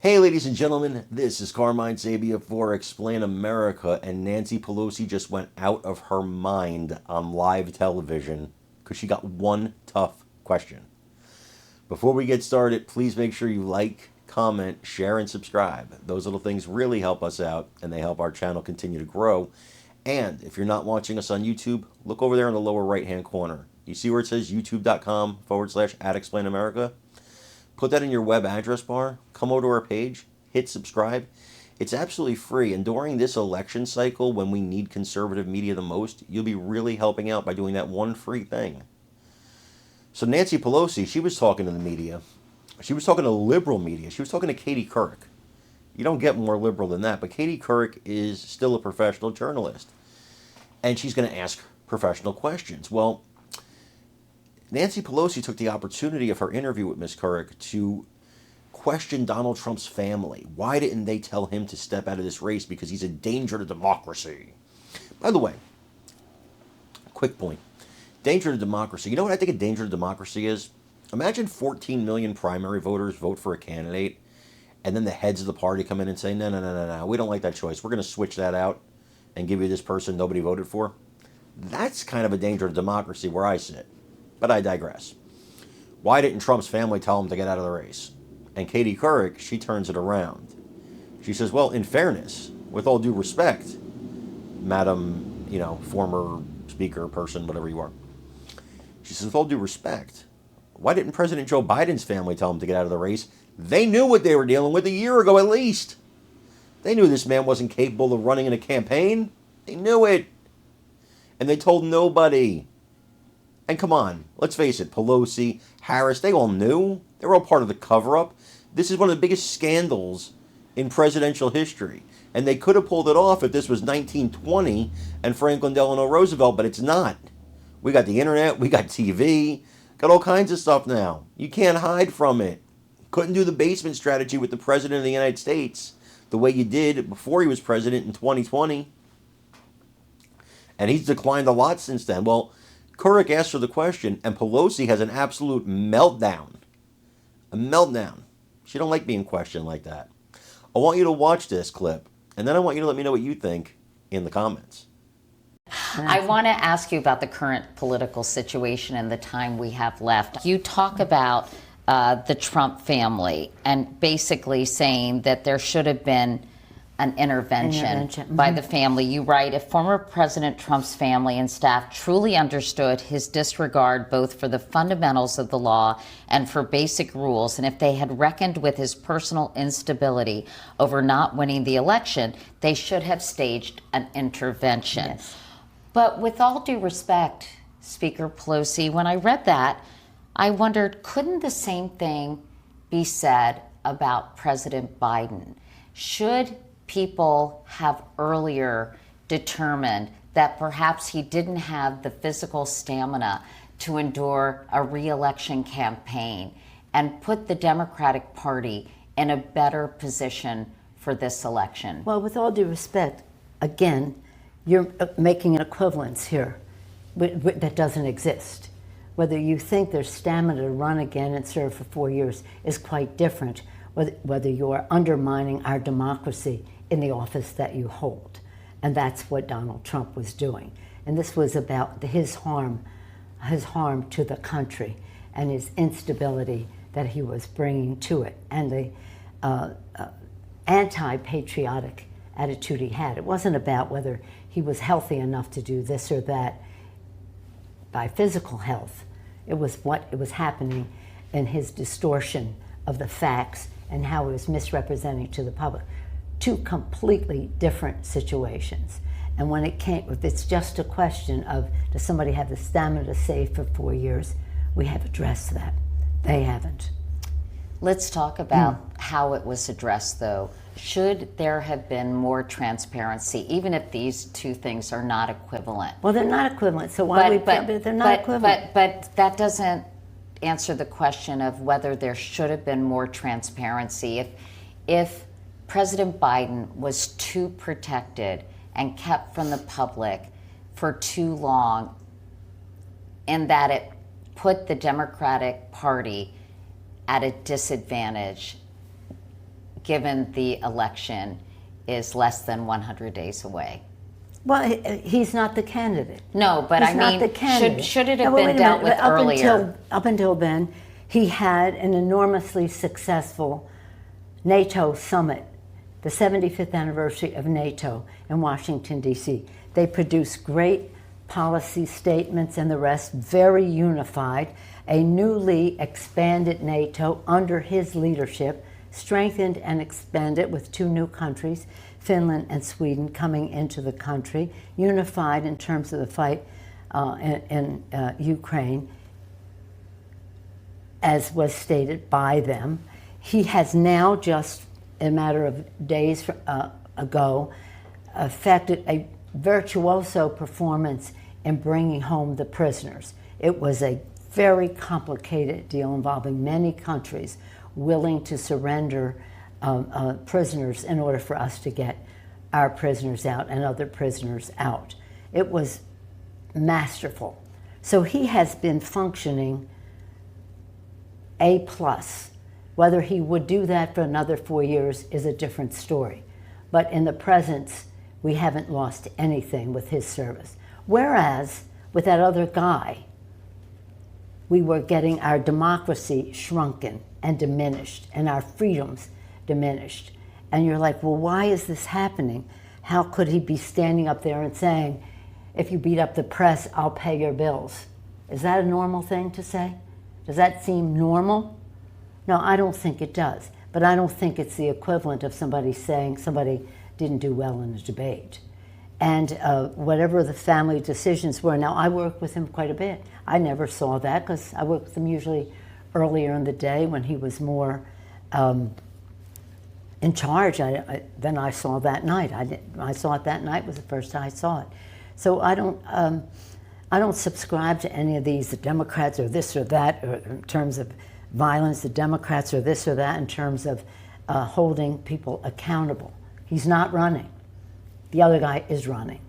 Hey, ladies and gentlemen, this is Carmine Sabia for Explain America, and Nancy Pelosi just went out of her mind on live television because she got one tough question. Before we get started, please make sure you like, comment, share, and subscribe. Those little things really help us out, and they help our channel continue to grow. And if you're not watching us on YouTube, look over there in the lower right-hand corner. You see where it says youtube.com/@explainamerica? Put that in your web address bar, come over to our page, hit subscribe. It's absolutely free, and during this election cycle, when we need conservative media the most, you'll be really helping out by doing that one free thing. So Nancy Pelosi, she was talking to the media. She was talking to liberal media. She was talking to Katie Couric. You don't get more liberal than that, but Katie Couric is still a professional journalist, and she's going to ask professional questions. Well, Nancy Pelosi took the opportunity of her interview with Ms. Couric to question Donald Trump's family. Why didn't they tell him to step out of this race? Because he's a danger to democracy. By the way, quick point. Danger to democracy. You know what I think a danger to democracy is? Imagine 14 million primary voters vote for a candidate, and then the heads of the party come in and say, no, we don't like that choice. We're going to switch that out and give you this person nobody voted for. That's kind of a danger to democracy where I sit. But I digress. Why didn't Trump's family tell him to get out of the race? And Katie Couric, she turns it around. She says, well, in fairness, with all due respect, Madam, former speaker, person, whatever you are. She says, with all due respect, why didn't President Joe Biden's family tell him to get out of the race? They knew what they were dealing with a year ago at least. They knew this man wasn't capable of running in a campaign. They knew it. And they told nobody. And come on, let's face it, Pelosi, Harris, they all knew. They were all part of the cover-up. This is one of the biggest scandals in presidential history. And they could have pulled it off if this was 1920 and Franklin Delano Roosevelt, but it's not. We got the internet, we got TV, got all kinds of stuff now. You can't hide from it. Couldn't do the basement strategy with the President of the United States the way you did before he was president in 2020. And he's declined a lot since then. Well, Couric asked her the question, and Pelosi has an absolute meltdown. A meltdown. She don't like being questioned like that. I want you to watch this clip, and then I want you to let me know what you think in the comments. I want to ask you about the current political situation and the time we have left. You talk about the Trump family and basically saying that there should have been an intervention by the family. You write, if former President Trump's family and staff truly understood his disregard both for the fundamentals of the law and for basic rules, and if they had reckoned with his personal instability over not winning the election, they should have staged an intervention. Yes. But with all due respect, Speaker Pelosi, when I read that, I wondered, couldn't the same thing be said about President Biden? Should people have earlier determined that perhaps he didn't have the physical stamina to endure a re-election campaign and put the Democratic Party in a better position for this election? Well, with all due respect, again, you're making an equivalence here that doesn't exist. Whether you think there's stamina to run again and serve for 4 years is quite different. Whether you are undermining our democracy in the office that you hold. And that's what Donald Trump was doing. And this was about his harm to the country and his instability that he was bringing to it, and the anti-patriotic attitude he had. It wasn't about whether he was healthy enough to do this or that by physical health. It was what was happening in his distortion of the facts and how he was misrepresenting to the public. Two completely different situations. And when if it's just a question of, does somebody have the stamina to save for 4 years, we have addressed that. They haven't. Let's talk about how it was addressed, though. Should there have been more transparency, even if these two things are not equivalent? Well, they're not equivalent, so why they're not equivalent. But that doesn't answer the question of whether there should have been more transparency. If President Biden was too protected and kept from the public for too long, and that it put the Democratic Party at a disadvantage, given the election is less than 100 days away? Well, he's not the candidate. No, but He's I not mean, the candidate. should it have No, wait been a dealt minute. with earlier? Up until then, he had an enormously successful NATO summit, the 75th anniversary of NATO in Washington, D.C. They produced great policy statements and the rest, very unified. A newly expanded NATO under his leadership, strengthened and expanded with 2 new countries, Finland and Sweden, coming into the country, unified in terms of the fight in Ukraine, as was stated by them. He has now, just a matter of days ago, effected a virtuoso performance in bringing home the prisoners. It was a very complicated deal involving many countries willing to surrender prisoners in order for us to get our prisoners out and other prisoners out. It was masterful. So he has been functioning A+. Whether he would do that for another 4 years is a different story. But in the present, we haven't lost anything with his service. Whereas with that other guy, we were getting our democracy shrunken and diminished and our freedoms diminished. And you're like, well, why is this happening? How could he be standing up there and saying, if you beat up the press, I'll pay your bills? Is that a normal thing to say? Does that seem normal? No, I don't think it does. But I don't think it's the equivalent of somebody saying somebody didn't do well in a debate. And whatever the family decisions were, now I work with him quite a bit. I never saw that because I worked with him usually earlier in the day when he was more in charge. Then I saw that night. I saw it that night was the first time I saw it. So I don't subscribe to any of these. The Democrats are this or that, or in terms of violence. The Democrats are this or that in terms of holding people accountable. He's not running. The other guy is running.